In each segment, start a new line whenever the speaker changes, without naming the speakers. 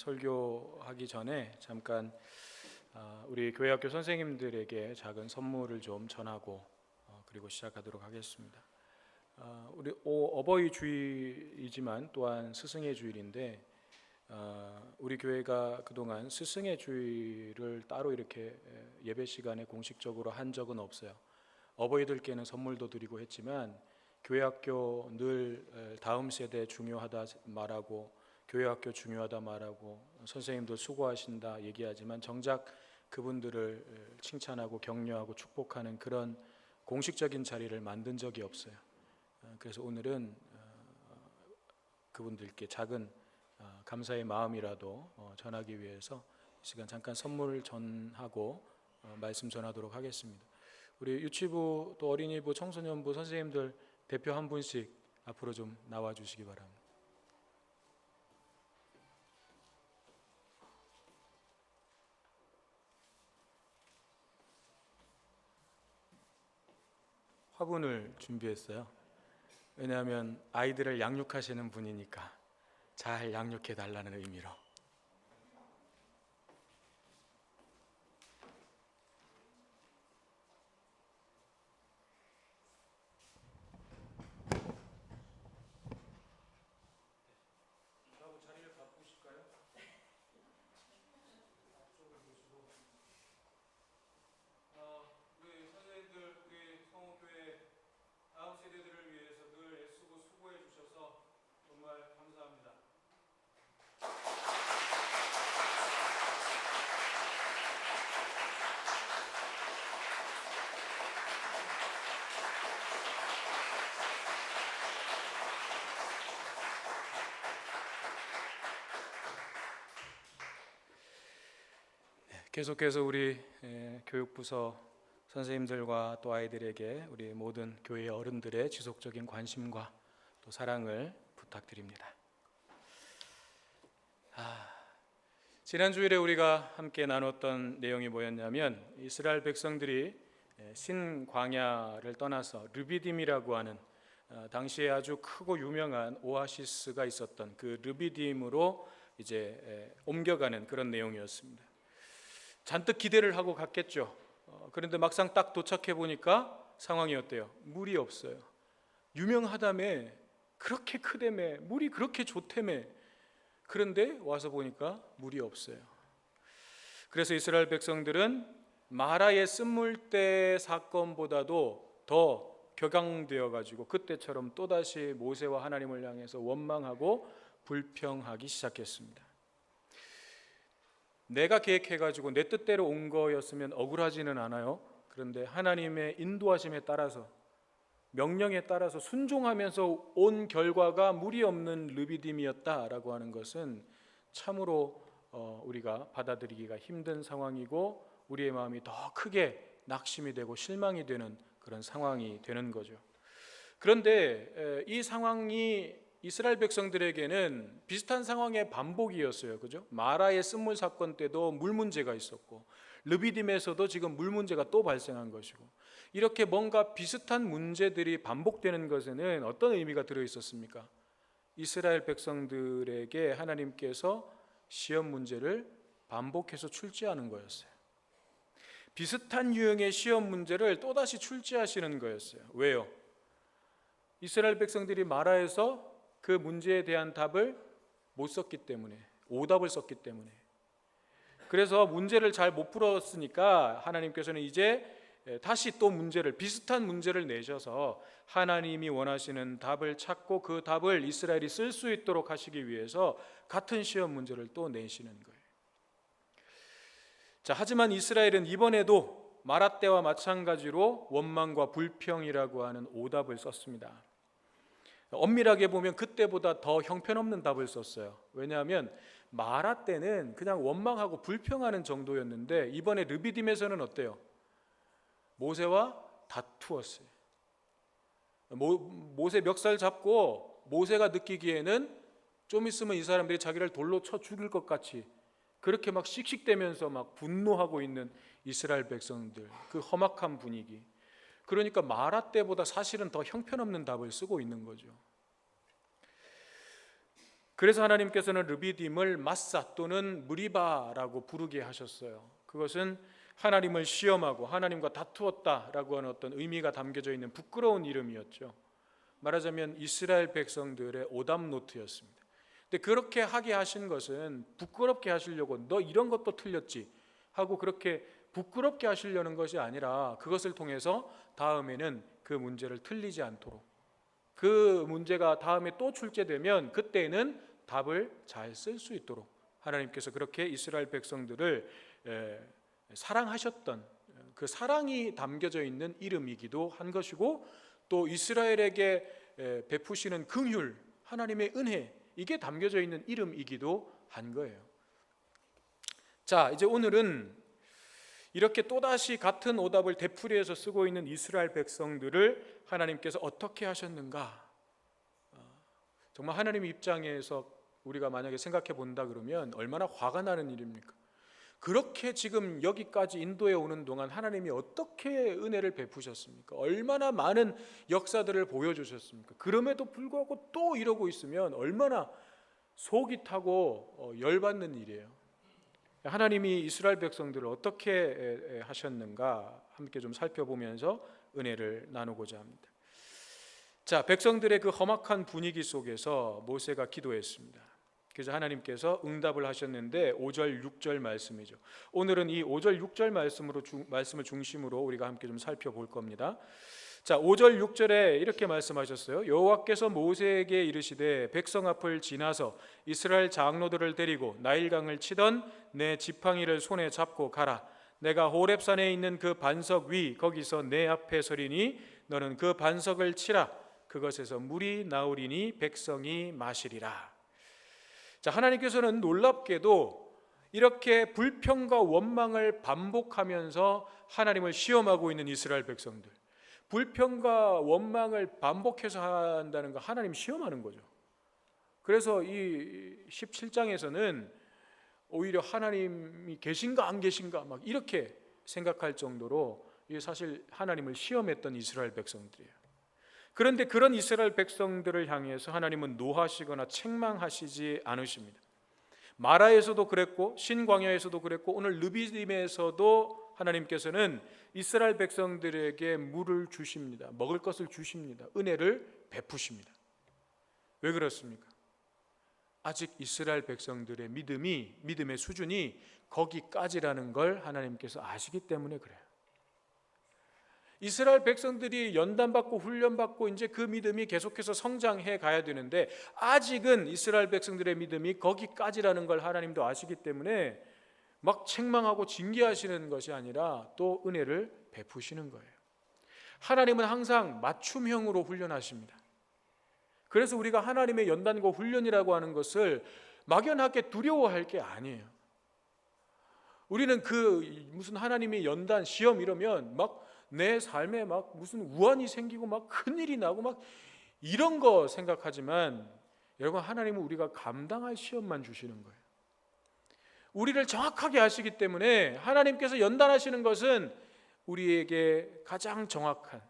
설교하기 전에 잠깐 우리 교회학교 선생님들에게 작은 선물을 좀 전하고 그리고 시작하도록 하겠습니다. 우리 어버이 주일이지만 또한 스승의 주일인데 우리 교회가 그동안 스승의 주일을 따로 이렇게 예배 시간에 공식적으로 한 적은 없어요. 어버이들께는 선물도 드리고 했지만 교회학교 늘 다음 세대 중요하다 말하고 교회학교 중요하다 말하고 선생님들 수고하신다 얘기하지만 정작 그분들을 칭찬하고 격려하고 축복하는 그런 공식적인 자리를 만든 적이 없어요. 그래서 오늘은 그분들께 작은 감사의 마음이라도 전하기 위해서 이 시간 잠깐 선물을 전하고 말씀 전하도록 하겠습니다. 우리 유치부 또 어린이부 청소년부 선생님들 대표 한 분씩 앞으로 좀 나와 주시기 바랍니다. 화분을 준비했어요. 왜냐하면 아이들을 양육하시는 분이니까 잘 양육해 달라는 의미로. 자리를 바꾸실까요? 앞쪽을 보시고. 우리 선생님들, 우리 성호교회 다음 세대들을 위해서 늘 애쓰고 수고해 주셔서 정말 감사합니다. 계속해서 우리 교육부서 선생님들과 또 아이들에게 우리 모든 교회 어른들의 지속적인 관심과 또 사랑을 부탁드립니다. 지난 주일에 우리가 함께 나눴던 내용이 뭐였냐면 이스라엘 백성들이 신광야를 떠나서 르비딤이라고 하는 당시에 아주 크고 유명한 오아시스가 있었던 그 르비딤으로 이제 옮겨가는 그런 내용이었습니다. 잔뜩 기대를 하고 갔겠죠. 그런데 막상 딱 도착해 보니까 상황이 어때요? 물이 없어요. 유명하다며, 그렇게 크다며, 물이 그렇게 좋다며. 그런데 와서 보니까 물이 없어요. 그래서 이스라엘 백성들은 마라의 쓴물대 사건보다도 더 격앙되어 가지고 그때처럼 또다시 모세와 하나님을 향해서 원망하고 불평하기 시작했습니다. 내가 계획해가지고 내 뜻대로 온 거였으면 억울하지는 않아요. 그런데 하나님의 인도하심에 따라서 명령에 따라서 순종하면서 온 결과가 물이 없는 르비딤이었다라고 하는 것은 참으로 우리가 받아들이기가 힘든 상황이고 우리의 마음이 더 크게 낙심이 되고 실망이 되는 그런 상황이 되는 거죠. 그런데 이 상황이 이스라엘 백성들에게는 비슷한 상황의 반복이었어요. 그죠? 마라의 쓴물 사건 때도 물 문제가 있었고 르비딤에서도 지금 물 문제가 또 발생한 것이고 이렇게 뭔가 비슷한 문제들이 반복되는 것에는 어떤 의미가 들어 있었습니까? 이스라엘 백성들에게 하나님께서 시험 문제를 반복해서 출제하는 거였어요. 비슷한 유형의 시험 문제를 또다시 출제하시는 거였어요. 왜요? 이스라엘 백성들이 마라에서 그 문제에 대한 답을 못 썼기 때문에, 오답을 썼기 때문에. 그래서 문제를 잘 못 풀었으니까 하나님께서는 이제 다시 또 비슷한 문제를 내셔서 하나님이 원하시는 답을 찾고 그 답을 이스라엘이 쓸 수 있도록 하시기 위해서 같은 시험 문제를 또 내시는 거예요. 하지만 이스라엘은 이번에도 마라 때와 마찬가지로 원망과 불평이라고 하는 오답을 썼습니다. 엄밀하게 보면 그때보다 더 형편없는 답을 썼어요. 왜냐하면 마라 때는 그냥 원망하고 불평하는 정도였는데 이번에 르비딤에서는 어때요? 모세와 다투었어요. 모세 멱살 잡고 모세가 느끼기에는 좀 있으면 이 사람들이 자기를 돌로 쳐 죽일 것 같이 그렇게 막 씩씩대면서 막 분노하고 있는 이스라엘 백성들, 그 험악한 분위기. 그러니까 마라 때보다 사실은 더 형편없는 답을 쓰고 있는 거죠. 그래서 하나님께서는 르비딤을 마사 또는 무리바라고 부르게 하셨어요. 그것은 하나님을 시험하고 하나님과 다투었다라고 하는 어떤 의미가 담겨져 있는 부끄러운 이름이었죠. 말하자면 이스라엘 백성들의 오답 노트였습니다. 근데 그렇게 하게 하신 것은 부끄럽게 하시려고 너 이런 것도 틀렸지 하고 그렇게 부끄럽게 하시려는 것이 아니라 그것을 통해서 다음에는 그 문제를 틀리지 않도록, 그 문제가 다음에 또 출제되면 그때는 답을 잘 쓸 수 있도록 하나님께서 그렇게 이스라엘 백성들을 사랑하셨던 그 사랑이 담겨져 있는 이름이기도 한 것이고, 또 이스라엘에게 베푸시는 긍휼, 하나님의 은혜, 이게 담겨져 있는 이름이기도 한 거예요. 자, 이제 오늘은 이렇게 또다시 같은 오답을 되풀이해서 쓰고 있는 이스라엘 백성들을 하나님께서 어떻게 하셨는가? 정말 하나님 입장에서 우리가 만약에 생각해 본다 그러면 얼마나 화가 나는 일입니까? 그렇게 지금 여기까지 인도에 오는 동안 하나님이 어떻게 은혜를 베푸셨습니까? 얼마나 많은 역사들을 보여주셨습니까? 그럼에도 불구하고 또 이러고 있으면 얼마나 속이 타고 열받는 일이에요. 하나님이 이스라엘 백성들을 어떻게 하셨는가 함께 좀 살펴보면서 은혜를 나누고자 합니다. 자, 백성들의 그 험악한 분위기 속에서 모세가 기도했습니다. 그래서 하나님께서 응답을 하셨는데 5절 6절 말씀이죠. 오늘은 이 5절 6절 말씀을 중심으로 우리가 함께 좀 살펴볼 겁니다. 자, 5절 6절에 이렇게 말씀하셨어요. 여호와께서 모세에게 이르시되 백성 앞을 지나서 이스라엘 장로들을 데리고 나일강을 치던 내 지팡이를 손에 잡고 가라. 내가 호렙산에 있는 그 반석 위 거기서 내 앞에 서리니 너는 그 반석을 치라. 그것에서 물이 나오리니 백성이 마시리라. 자, 하나님께서는 놀랍게도 이렇게 불평과 원망을 반복하면서 하나님을 시험하고 있는 이스라엘 백성들, 불평과 원망을 반복해서 한다는 거 하나님 시험하는 거죠. 그래서 이 17장에서는 오히려 하나님이 계신가 안 계신가 막 이렇게 생각할 정도로 사실 하나님을 시험했던 이스라엘 백성들이에요. 그런데 그런 이스라엘 백성들을 향해서 하나님은 노하시거나 책망하시지 않으십니다. 마라에서도 그랬고 신광야에서도 그랬고 오늘 르비딤에서도 하나님께서는 이스라엘 백성들에게 물을 주십니다. 먹을 것을 주십니다. 은혜를 베푸십니다. 왜 그렇습니까? 아직 이스라엘 백성들의 믿음의 수준이 거기까지라는 걸 하나님께서 아시기 때문에 그래요. 이스라엘 백성들이 연단받고 훈련받고 이제 그 믿음이 계속해서 성장해 가야 되는데 아직은 이스라엘 백성들의 믿음이 거기까지라는 걸 하나님도 아시기 때문에 막 책망하고 징계하시는 것이 아니라 또 은혜를 베푸시는 거예요. 하나님은 항상 맞춤형으로 훈련하십니다. 그래서 우리가 하나님의 연단과 훈련이라고 하는 것을 막연하게 두려워할 게 아니에요. 우리는 그 무슨 하나님의 연단, 시험 이러면 막 내 삶에 막 무슨 우환이 생기고 막 큰일이 나고 막 이런 거 생각하지만 여러분, 하나님은 우리가 감당할 시험만 주시는 거예요. 우리를 정확하게 아시기 때문에 하나님께서 연단하시는 것은 우리에게 가장 정확한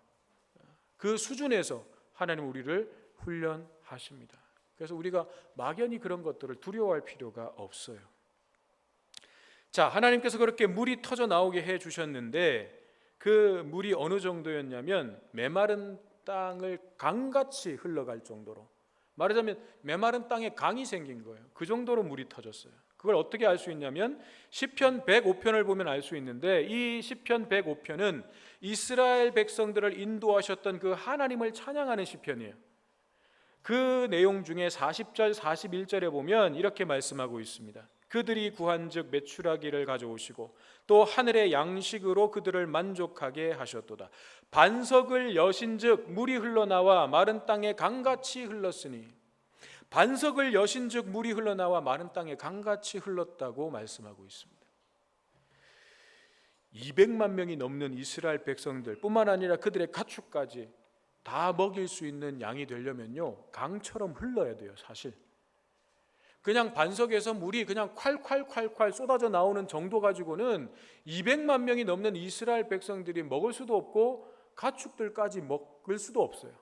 그 수준에서 하나님 우리를 훈련하십니다. 그래서 우리가 막연히 그런 것들을 두려워할 필요가 없어요. 자, 하나님께서 그렇게 물이 터져 나오게 해 주셨는데 그 물이 어느 정도였냐면 메마른 땅을 강같이 흘러갈 정도로, 말하자면 메마른 땅에 강이 생긴 거예요. 그 정도로 물이 터졌어요. 그걸 어떻게 알 수 있냐면 시편 105편을 보면 알 수 있는데 이 시편 105편은 이스라엘 백성들을 인도하셨던 그 하나님을 찬양하는 시편이에요. 그 내용 중에 40절 41절에 보면 이렇게 말씀하고 있습니다. 그들이 구한즉 메추라기를 가져오시고 또 하늘의 양식으로 그들을 만족하게 하셨도다. 반석을 여신즉 물이 흘러나와 마른 땅에 강같이 흘렀으니, 반석을 여신즉 물이 흘러나와 마른 땅에 강같이 흘렀다고 말씀하고 있습니다. 200만 명이 넘는 이스라엘 백성들 뿐만 아니라 그들의 가축까지 다 먹일 수 있는 양이 되려면요, 강처럼 흘러야 돼요. 사실 그냥 반석에서 물이 그냥 콸콸콸콸 쏟아져 나오는 정도 가지고는 200만 명이 넘는 이스라엘 백성들이 먹을 수도 없고 가축들까지 먹을 수도 없어요.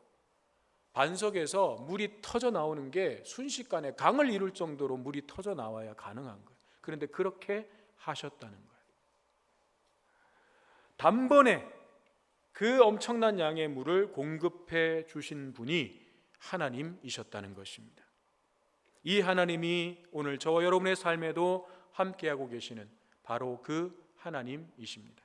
반석에서 물이 터져 나오는 게 순식간에 강을 이룰 정도로 물이 터져 나와야 가능한 거예요. 그런데 그렇게 하셨다는 거예요. 단번에 그 엄청난 양의 물을 공급해 주신 분이 하나님이셨다는 것입니다. 이 하나님이 오늘 저와 여러분의 삶에도 함께하고 계시는 바로 그 하나님이십니다.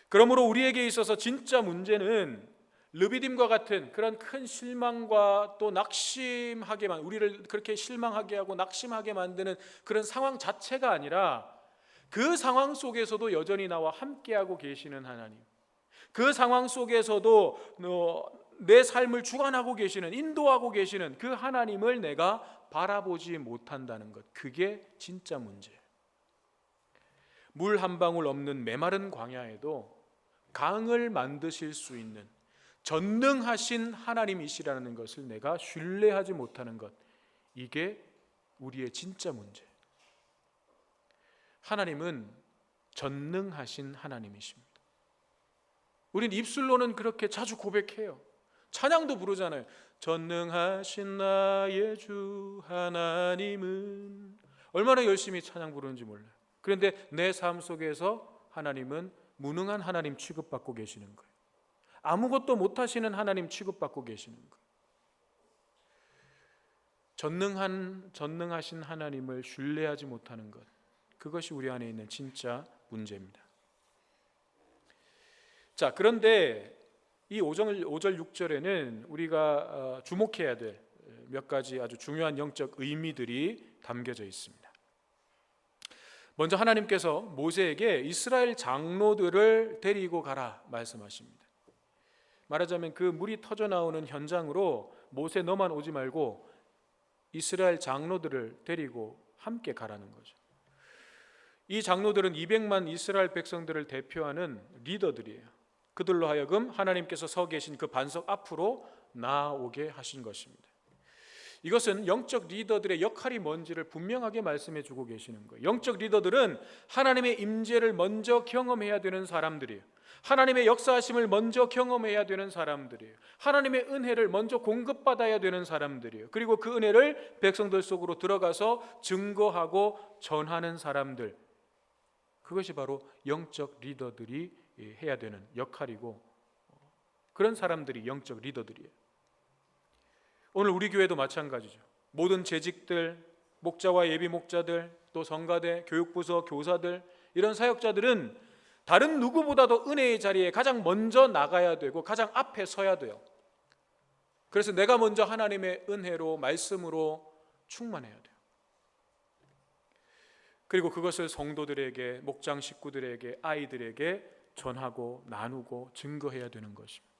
그러므로 우리에게 있어서 진짜 문제는 르비딤과 같은 그런 큰 실망과 또 낙심하게만, 우리를 그렇게 실망하게 하고 낙심하게 만드는 그런 상황 자체가 아니라 그 상황 속에서도 여전히 나와 함께하고 계시는 하나님, 그 상황 속에서도 내 삶을 주관하고 계시는, 인도하고 계시는 그 하나님을 내가 바라보지 못한다는 것, 그게 진짜 문제예요. 물 한 방울 없는 메마른 광야에도 강을 만드실 수 있는 전능하신 하나님이시라는 것을 내가 신뢰하지 못하는 것, 이게 우리의 진짜 문제예요. 하나님은 전능하신 하나님이십니다. 우린 입술로는 그렇게 자주 고백해요. 찬양도 부르잖아요. 전능하신 나의 주 하나님은, 얼마나 열심히 찬양 부르는지 몰라요. 그런데 내 삶 속에서 하나님은 무능한 하나님 취급받고 계시는 거예요. 아무것도 못하시는 하나님 취급받고 계시는 거예요. 전능하신 하나님을 신뢰하지 못하는 것, 그것이 우리 안에 있는 진짜 문제입니다. 자, 그런데 이 5절 6절에는 우리가 주목해야 될 몇 가지 아주 중요한 영적 의미들이 담겨져 있습니다. 먼저 하나님께서 모세에게 이스라엘 장로들을 데리고 가라 말씀하십니다. 말하자면 그 물이 터져 나오는 현장으로 모세 너만 오지 말고 이스라엘 장로들을 데리고 함께 가라는 거죠. 이 장로들은 200만 이스라엘 백성들을 대표하는 리더들이에요. 그들로 하여금 하나님께서 서 계신 그 반석 앞으로 나아오게 하신 것입니다. 이것은 영적 리더들의 역할이 뭔지를 분명하게 말씀해 주고 계시는 거예요. 영적 리더들은 하나님의 임재를 먼저 경험해야 되는 사람들이에요. 하나님의 역사하심을 먼저 경험해야 되는 사람들이에요. 하나님의 은혜를 먼저 공급받아야 되는 사람들이에요. 그리고 그 은혜를 백성들 속으로 들어가서 증거하고 전하는 사람들, 그것이 바로 영적 리더들이 해야 되는 역할이고, 그런 사람들이 영적 리더들이에요. 오늘 우리 교회도 마찬가지죠. 모든 재직들, 목자와 예비 목자들, 또 성가대, 교육부서, 교사들, 이런 사역자들은 다른 누구보다도 은혜의 자리에 가장 먼저 나가야 되고 가장 앞에 서야 돼요. 그래서 내가 먼저 하나님의 은혜로, 말씀으로 충만해야 돼요. 그리고 그것을 성도들에게, 목장 식구들에게, 아이들에게 전하고 나누고 증거해야 되는 것입니다.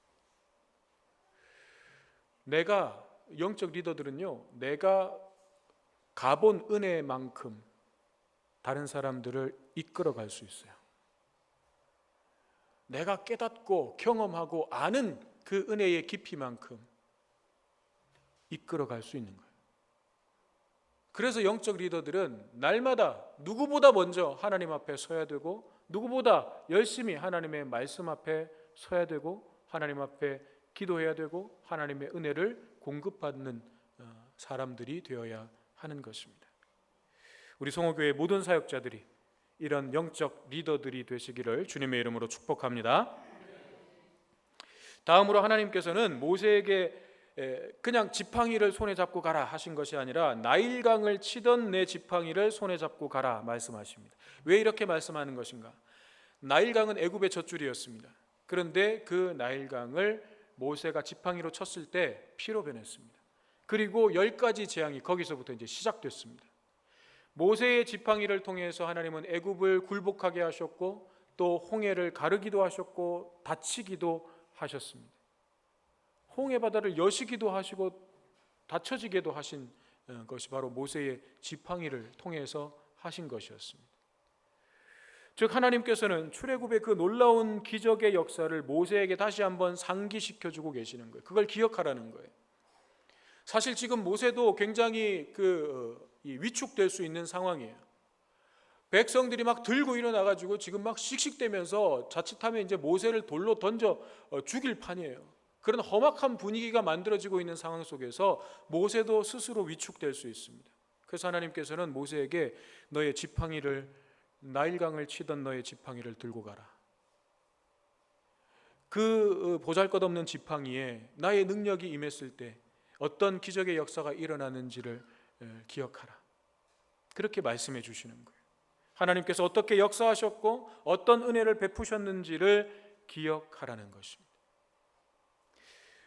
영적 리더들은요, 내가 가본 은혜만큼 다른 사람들을 이끌어갈 수 있어요. 내가 깨닫고 경험하고 아는 그 은혜의 깊이만큼 이끌어갈 수 있는 거예요. 그래서 영적 리더들은 날마다 누구보다 먼저 하나님 앞에 서야 되고, 누구보다 열심히 하나님의 말씀 앞에 서야 되고, 하나님 앞에 기도해야 되고, 하나님의 은혜를 공급받는 사람들이 되어야 하는 것입니다. 우리 성호교회 모든 사역자들이 이런 영적 리더들이 되시기를 주님의 이름으로 축복합니다. 다음으로 하나님께서는 모세에게 그냥 지팡이를 손에 잡고 가라 하신 것이 아니라 나일강을 치던 내 지팡이를 손에 잡고 가라 말씀하십니다. 왜 이렇게 말씀하는 것인가? 나일강은 애굽의 젖줄이었습니다. 그런데 그 나일강을 모세가 지팡이로 쳤을 때 피로 변했습니다. 그리고 10가지 재앙이 거기서부터 이제 시작됐습니다. 모세의 지팡이를 통해서 하나님은 애굽을 굴복하게 하셨고, 또 홍해를 가르기도 하셨고 다치기도 하셨습니다. 홍해 바다를 여시기도 하시고 닫혀지게도 하신 것이 바로 모세의 지팡이를 통해서 하신 것이었습니다. 즉 하나님께서는 출애굽의 그 놀라운 기적의 역사를 모세에게 다시 한번 상기시켜주고 계시는 거예요. 그걸 기억하라는 거예요. 사실 지금 모세도 굉장히 위축될 수 있는 상황이에요. 백성들이 막 들고 일어나가지고 지금 막 씩씩대면서 자칫하면 이제 모세를 돌로 던져 죽일 판이에요. 그런 험악한 분위기가 만들어지고 있는 상황 속에서 모세도 스스로 위축될 수 있습니다. 그래서 하나님께서는 모세에게 너의 지팡이를, 나일강을 치던 너의 지팡이를 들고 가라. 그 보잘것없는 지팡이에 나의 능력이 임했을 때 어떤 기적의 역사가 일어나는지를 기억하라. 그렇게 말씀해 주시는 거예요. 하나님께서 어떻게 역사하셨고 어떤 은혜를 베푸셨는지를 기억하라는 것입니다.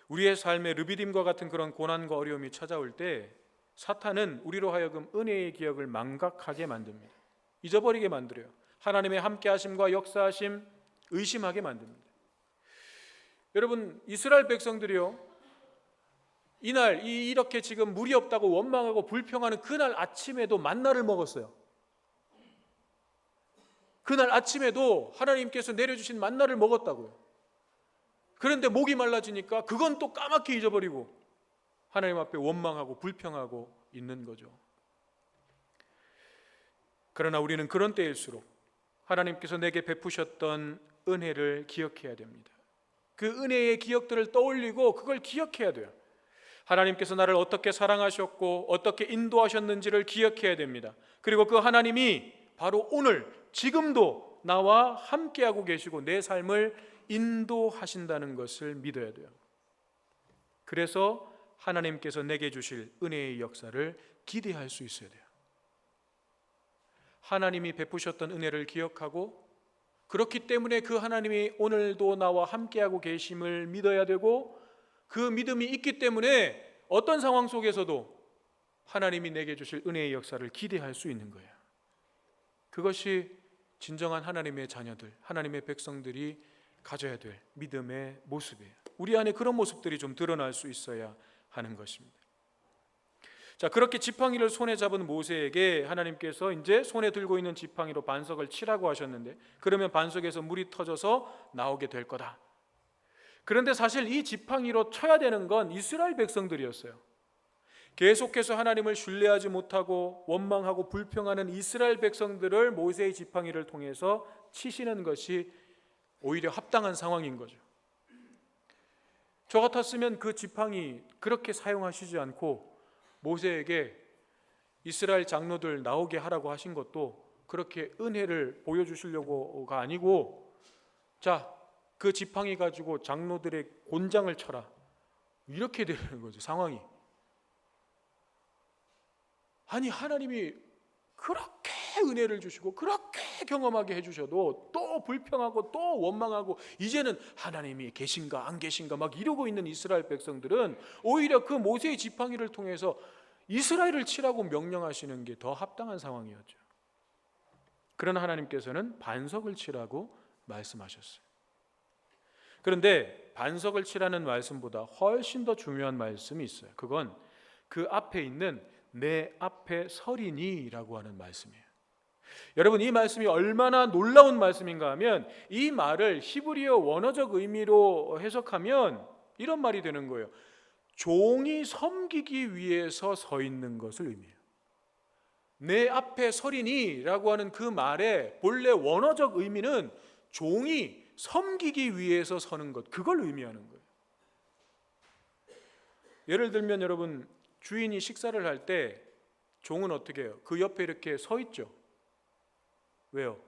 우리의 삶에 르비딤과 같은 그런 고난과 어려움이 찾아올 때 사탄은 우리로 하여금 은혜의 기억을 망각하게 만듭니다. 잊어버리게 만들어요. 하나님의 함께하심과 역사하심 의심하게 만듭니다. 여러분, 이스라엘 백성들이요, 이날 이렇게 지금 물이 없다고 원망하고 불평하는 그날 아침에도 만나를 먹었어요. 그날 아침에도 하나님께서 내려주신 만나를 먹었다고요. 그런데 목이 말라지니까 그건 또 까맣게 잊어버리고 하나님 앞에 원망하고 불평하고 있는 거죠. 그러나 우리는 그런 때일수록 하나님께서 내게 베푸셨던 은혜를 기억해야 됩니다. 그 은혜의 기억들을 떠올리고 그걸 기억해야 돼요. 하나님께서 나를 어떻게 사랑하셨고 어떻게 인도하셨는지를 기억해야 됩니다. 그리고 그 하나님이 바로 오늘 지금도 나와 함께하고 계시고 내 삶을 인도하신다는 것을 믿어야 돼요. 그래서 하나님께서 내게 주실 은혜의 역사를 기대할 수 있어야 돼요. 하나님이 베푸셨던 은혜를 기억하고 그렇기 때문에 그 하나님이 오늘도 나와 함께하고 계심을 믿어야 되고 그 믿음이 있기 때문에 어떤 상황 속에서도 하나님이 내게 주실 은혜의 역사를 기대할 수 있는 거예요. 그것이 진정한 하나님의 자녀들, 하나님의 백성들이 가져야 될 믿음의 모습이에요. 우리 안에 그런 모습들이 좀 드러날 수 있어야 하는 것입니다. 자, 그렇게 지팡이를 손에 잡은 모세에게 하나님께서 이제 손에 들고 있는 지팡이로 반석을 치라고 하셨는데 그러면 반석에서 물이 터져서 나오게 될 거다. 그런데 사실 이 지팡이로 쳐야 되는 건 이스라엘 백성들이었어요. 계속해서 하나님을 신뢰하지 못하고 원망하고 불평하는 이스라엘 백성들을 모세의 지팡이를 통해서 치시는 것이 오히려 합당한 상황인 거죠. 저 같았으면 그 지팡이 그렇게 사용하시지 않고 모세에게 이스라엘 장로들 나오게 하라고 하신 것도 그렇게 은혜를 보여주시려고가 아니고, 자, 그 지팡이 가지고 장로들의 곤장을 쳐라, 이렇게 되는 거죠. 상황이. 아니, 하나님이 그렇게 은혜를 주시고 그렇게 경험하게 해주셔도 또 불평하고 또 원망하고 이제는 하나님이 계신가 안 계신가 막 이러고 있는 이스라엘 백성들은 오히려 그 모세의 지팡이를 통해서 이스라엘을 치라고 명령하시는 게 더 합당한 상황이었죠. 그러나 하나님께서는 반석을 치라고 말씀하셨어요. 그런데 반석을 치라는 말씀보다 훨씬 더 중요한 말씀이 있어요. 그건 그 앞에 있는 내 앞에 서리니라고 하는 말씀이에요. 여러분, 이 말씀이 얼마나 놀라운 말씀인가 하면 이 말을 히브리어 원어적 의미로 해석하면 이런 말이 되는 거예요. 종이 섬기기 위해서 서 있는 것을 의미해요. 내 앞에 서리니라고 하는 그 말의 본래 원어적 의미는 종이 섬기기 위해서 서는 것, 그걸 의미하는 거예요. 예를 들면 여러분, 주인이 식사를 할 때 종은 어떻게 해요? 그 옆에 이렇게 서 있죠. 왜요?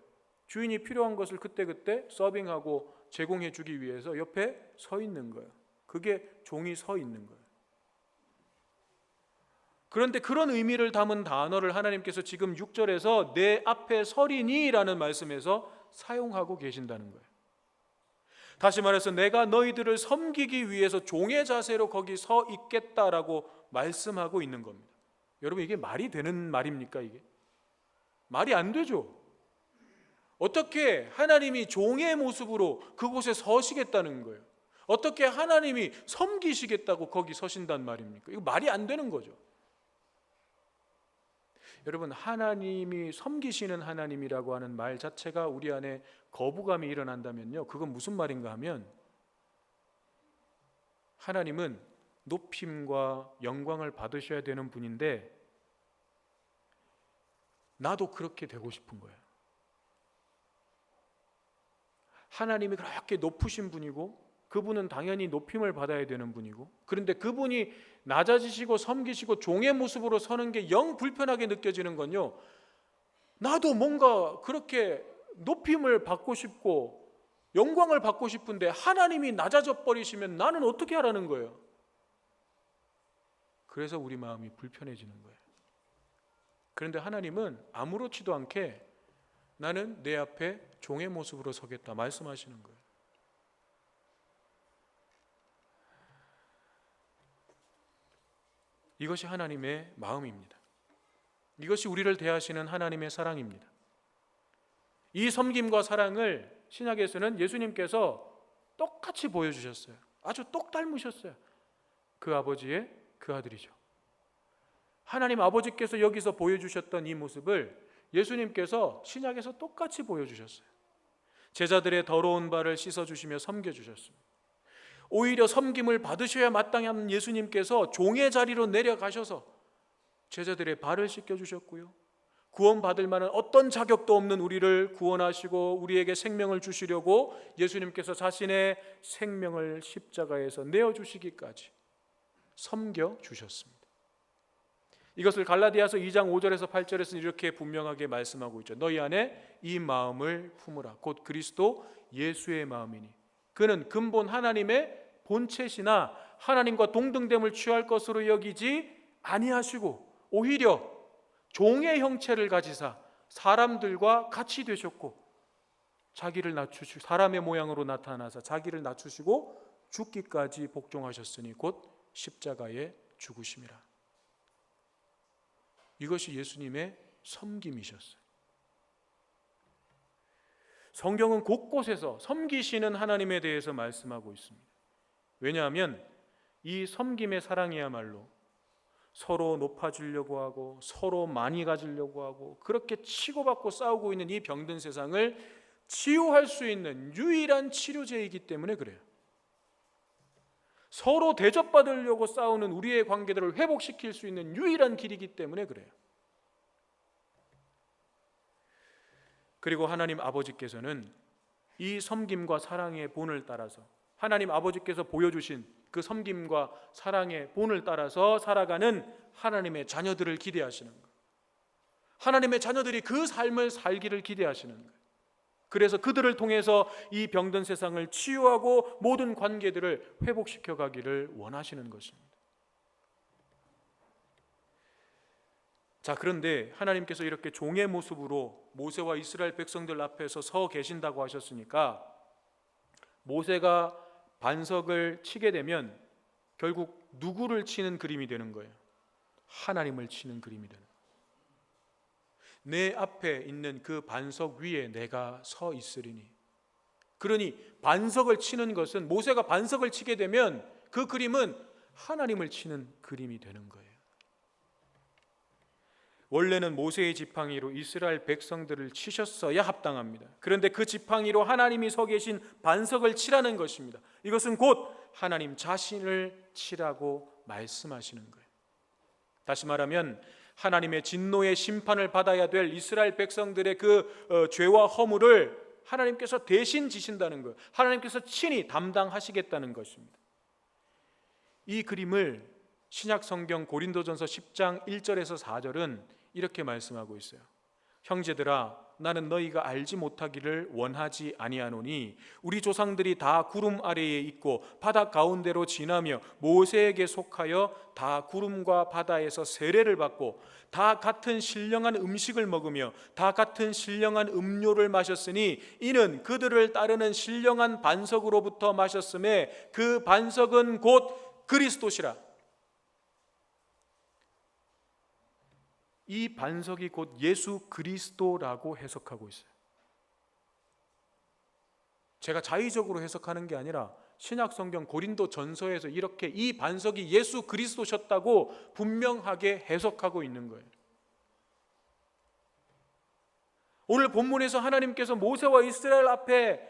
주인이 필요한 것을 그때그때 서빙하고 제공해 주기 위해서 옆에 서 있는 거예요. 그게 종이 서 있는 거예요. 그런데 그런 의미를 담은 단어를 하나님께서 지금 6절에서 내 앞에 서리니라는 말씀에서 사용하고 계신다는 거예요. 다시 말해서 내가 너희들을 섬기기 위해서 종의 자세로 거기 서 있겠다라고 말씀하고 있는 겁니다. 여러분, 이게 말이 되는 말입니까? 이게 말이 안 되죠. 어떻게 하나님이 종의 모습으로 그곳에 서시겠다는 거예요? 어떻게 하나님이 섬기시겠다고 거기 서신단 말입니까? 이거 말이 안 되는 거죠. 여러분, 하나님이 섬기시는 하나님이라고 하는 말 자체가 우리 안에 거부감이 일어난다면요, 그건 무슨 말인가 하면 하나님은 높임과 영광을 받으셔야 되는 분인데 나도 그렇게 되고 싶은 거예요. 하나님이 그렇게 높으신 분이고 그분은 당연히 높임을 받아야 되는 분이고, 그런데 그분이 낮아지시고 섬기시고 종의 모습으로 서는 게 영 불편하게 느껴지는 건요, 나도 뭔가 그렇게 높임을 받고 싶고 영광을 받고 싶은데 하나님이 낮아져 버리시면 나는 어떻게 하라는 거예요? 그래서 우리 마음이 불편해지는 거예요. 그런데 하나님은 아무렇지도 않게 나는 내 앞에 종의 모습으로 서겠다 말씀하시는 거예요. 이것이 하나님의 마음입니다. 이것이 우리를 대하시는 하나님의 사랑입니다. 이 섬김과 사랑을 신약에서는 예수님께서 똑같이 보여주셨어요. 아주 똑 닮으셨어요. 그 아버지의 그 아들이죠. 하나님 아버지께서 여기서 보여주셨던 이 모습을 예수님께서 신약에서 똑같이 보여주셨어요. 제자들의 더러운 발을 씻어주시며 섬겨주셨습니다. 오히려 섬김을 받으셔야 마땅한 예수님께서 종의 자리로 내려가셔서 제자들의 발을 씻겨주셨고요, 구원받을 만한 어떤 자격도 없는 우리를 구원하시고 우리에게 생명을 주시려고 예수님께서 자신의 생명을 십자가에서 내어주시기까지 섬겨주셨습니다. 이것을 갈라디아서 2장 5절에서 8절에서 이렇게 분명하게 말씀하고 있죠. 너희 안에 이 마음을 품으라. 곧 그리스도 예수의 마음이니 그는 근본 하나님의 본체시나 하나님과 동등됨을 취할 것으로 여기지 아니하시고 오히려 종의 형체를 가지사 사람들과 같이 되셨고 자기를 낮추시고 사람의 모양으로 나타나사 자기를 낮추시고 죽기까지 복종하셨으니 곧 십자가에 죽으심이라. 이것이 예수님의 섬김이셨어요. 성경은 곳곳에서 섬기시는 하나님에 대해서 말씀하고 있습니다. 왜냐하면 이 섬김의 사랑이야말로 서로 높아지려고 하고 서로 많이 가지려고 하고 그렇게 치고받고 싸우고 있는 이 병든 세상을 치유할 수 있는 유일한 치료제이기 때문에 그래요. 서로 대접받으려고 싸우는 우리의 관계들을 회복시킬 수 있는 유일한 길이기 때문에 그래요. 그리고 하나님 아버지께서는 이 섬김과 사랑의 본을 따라서 하나님 아버지께서 보여주신 그 섬김과 사랑의 본을 따라서 살아가는 하나님의 자녀들을 기대하시는 거예요. 하나님의 자녀들이 그 삶을 살기를 기대하시는 거예요. 그래서 그들을 통해서 이 병든 세상을 치유하고 모든 관계들을 회복시켜 가기를 원하시는 것입니다. 자, 그런데 하나님께서 이렇게 종의 모습으로 모세와 이스라엘 백성들 앞에서 서 계신다고 하셨으니까 모세가 반석을 치게 되면 결국 누구를 치는 그림이 되는 거예요? 하나님을 치는 그림이 되는 거예요. 내 앞에 있는 그 반석 위에 내가 서 있으리니. 그러니 반석을 치는 것은 모세가 반석을 치게 되면 그 그림은 하나님을 치는 그림이 되는 거예요. 원래는 모세의 지팡이로 이스라엘 백성들을 치셨어야 합당합니다. 그런데 그 지팡이로 하나님이 서 계신 반석을 치라는 것입니다. 이것은 곧 하나님 자신을 치라고 말씀하시는 거예요. 다시 말하면 하나님의 진노의 심판을 받아야 될 이스라엘 백성들의 그 죄와 허물을 하나님께서 대신 지신다는 거예요. 하나님께서 친히 담당하시겠다는 것입니다. 이 그림을 신약 성경 고린도전서 10장 1절에서 4절은 이렇게 말씀하고 있어요. 형제들아, 나는 너희가 알지 못하기를 원하지 아니하노니 우리 조상들이 다 구름 아래에 있고 바다 가운데로 지나며 모세에게 속하여 다 구름과 바다에서 세례를 받고 다 같은 신령한 음식을 먹으며 다 같은 신령한 음료를 마셨으니 이는 그들을 따르는 신령한 반석으로부터 마셨음에 그 반석은 곧 그리스도시라. 이 반석이 곧 예수 그리스도라고 해석하고 있어요. 제가 자의적으로 해석하는 게 아니라 신약 성경 고린도 전서에서 이렇게 이 반석이 예수 그리스도셨다고 분명하게 해석하고 있는 거예요. 오늘 본문에서 하나님께서 모세와 이스라엘 앞에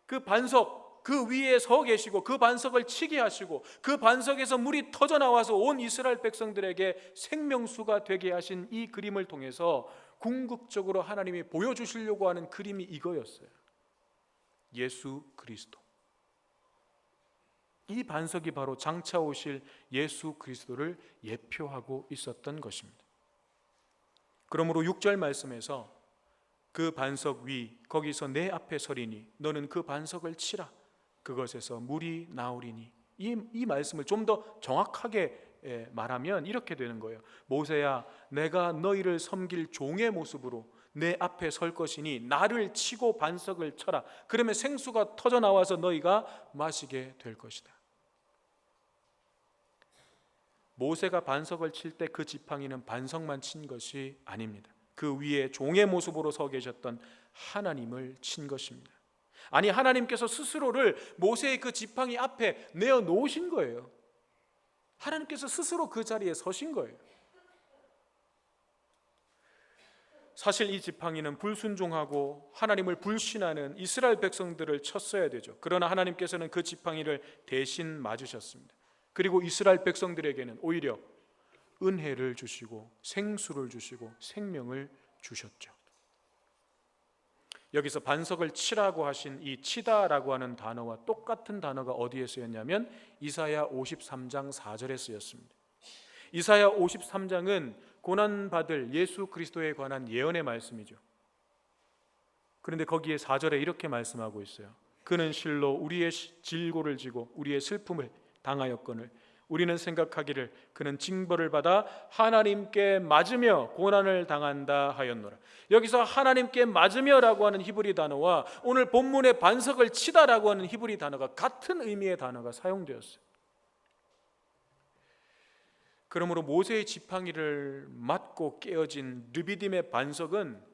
그 반석 그 위에 서 계시고 그 반석을 치게 하시고 그 반석에서 물이 터져 나와서 온 이스라엘 백성들에게 생명수가 되게 하신 이 그림을 통해서 궁극적으로 하나님이 보여주시려고 하는 그림이 이거였어요. 예수 그리스도. 이 반석이 바로 장차 오실 예수 그리스도를 예표하고 있었던 것입니다. 그러므로 6절 말씀에서 그 반석 위 거기서 내 앞에 서리니 너는 그 반석을 치라 그것에서 물이 나오리니, 이 말씀을 좀 더 정확하게 말하면 이렇게 되는 거예요. 모세야, 내가 너희를 섬길 종의 모습으로 내 앞에 설 것이니 나를 치고 반석을 쳐라. 그러면 생수가 터져 나와서 너희가 마시게 될 것이다. 모세가 반석을 칠 때 그 지팡이는 반석만 친 것이 아닙니다. 그 위에 종의 모습으로 서 계셨던 하나님을 친 것입니다. 아니, 하나님께서 스스로를 모세의 그 지팡이 앞에 내어 놓으신 거예요. 하나님께서 스스로 그 자리에 서신 거예요. 사실 이 지팡이는 불순종하고 하나님을 불신하는 이스라엘 백성들을 쳤어야 되죠. 그러나 하나님께서는 그 지팡이를 대신 맞으셨습니다. 그리고 이스라엘 백성들에게는 오히려 은혜를 주시고 생수를 주시고 생명을 주셨죠. 여기서 반석을 치라고 하신 이 치다라고 하는 단어와 똑같은 단어가 어디에 쓰였냐면 이사야 53장 4절에 쓰였습니다. 이사야 53장은 고난받을 예수 그리스도에 관한 예언의 말씀이죠. 그런데 거기에 4절에 이렇게 말씀하고 있어요. 그는 실로 우리의 질고를 지고 우리의 슬픔을 당하였거늘 우리는 생각하기를 그는 징벌을 받아 하나님께 맞으며 고난을 당한다 하였노라. 여기서 하나님께 맞으며라고 하는 히브리 단어와 오늘 본문의 반석을 치다라고 하는 히브리 단어가 같은 의미의 단어가 사용되었어요. 그러므로 모세의 지팡이를 맞고 깨어진 르비딤의 반석은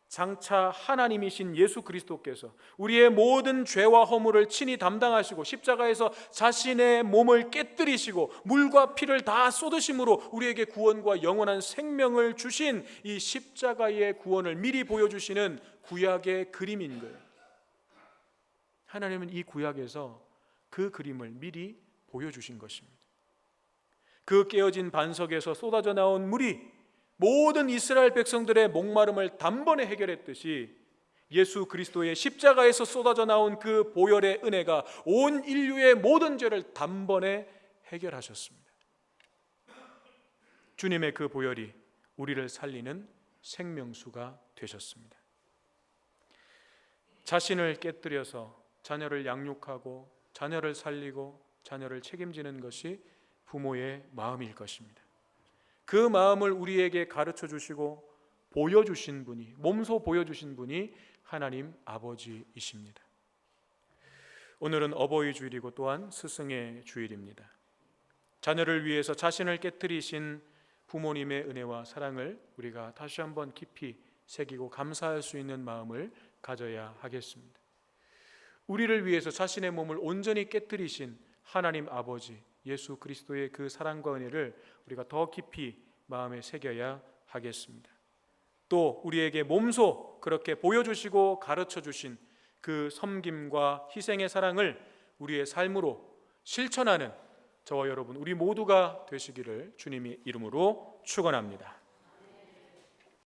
장차 하나님이신 예수 그리스도께서 우리의 모든 죄와 허물을 친히 담당하시고 십자가에서 자신의 몸을 깨뜨리시고 물과 피를 다 쏟으심으로 우리에게 구원과 영원한 생명을 주신 이 십자가의 구원을 미리 보여주시는 구약의 그림인 거예요. 하나님은 이 구약에서 그 그림을 미리 보여주신 것입니다. 그 깨어진 반석에서 쏟아져 나온 물이 모든 이스라엘 백성들의 목마름을 단번에 해결했듯이 예수 그리스도의 십자가에서 쏟아져 나온 그 보혈의 은혜가 온 인류의 모든 죄를 단번에 해결하셨습니다. 주님의 그 보혈이 우리를 살리는 생명수가 되셨습니다. 자신을 깨뜨려서 자녀를 양육하고 자녀를 살리고 자녀를 책임지는 것이 부모의 마음일 것입니다. 그 마음을 우리에게 가르쳐 주시고 보여주신 분이, 몸소 보여주신 분이 하나님 아버지이십니다. 오늘은 어버이 주일이고 또한 스승의 주일입니다. 자녀를 위해서 자신을 깨뜨리신 부모님의 은혜와 사랑을 우리가 다시 한번 깊이 새기고 감사할 수 있는 마음을 가져야 하겠습니다. 우리를 위해서 자신의 몸을 온전히 깨뜨리신 하나님 아버지 예수 그리스도의 그 사랑과 은혜를 우리가 더 깊이 마음에 새겨야 하겠습니다. 또 우리에게 몸소 그렇게 보여주시고 가르쳐 주신 그 섬김과 희생의 사랑을 우리의 삶으로 실천하는 저와 여러분 우리 모두가 되시기를 주님의 이름으로 축원합니다.